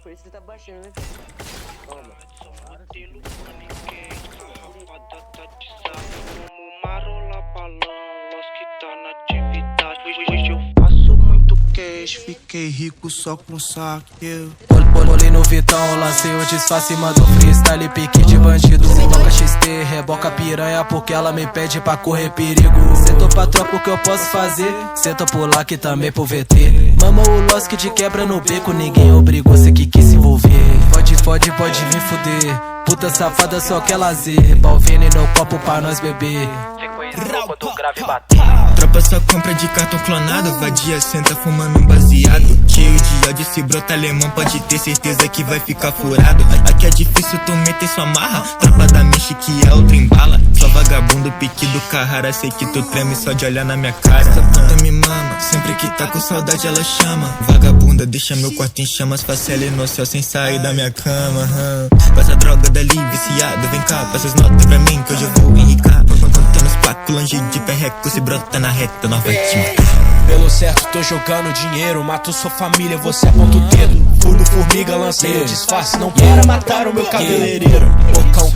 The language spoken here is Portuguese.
Por isso você tá baixando, né? Calma. Marola balão, los que tá na atividade. Hoje eu faço muito cash, fiquei rico só com saque. Olhei no Vitão, lancei o disfarce, mando freestyle, pique de bandido. Toca XT, reboca piranha porque ela me pede pra correr perigo. Cê topa tropa o que eu posso fazer, cê topa lá que também pro VT. Mama o Losk de quebra no beco, ninguém obrigou, cê que quis se envolver. Pode vir fuder, puta safada só quer lazer. Balvini no copo pra nós beber. Fico em quando o grave bater. Tropa só compra de cartão clonado, vadia senta fumando um baseado. Cheio de ódio, se brota alemão pode ter certeza que vai ficar furado. Aqui é difícil tu meter sua marra, tropa da Michi que é outra embala. Só vagabundo, pique do Carrara, sei que tu treme só de olhar na minha cara. Essa puta me mama, sempre que tá com saudade ela chama. Vagabunda, deixa meu quarto em chamas, faça ela no céu sem sair da minha cama. Passa droga dali, viciado, vem cá, passa as notas pra mim que hoje eu vou enricar. Contando os placos, longe de perreco, se brota na reta, nós vai te matar. Pelo certo tô jogando dinheiro, mato sua família, você aponta o dedo. Fui no formiga, lancei o disfarce, não para matar o meu cabeleireiro. Bocão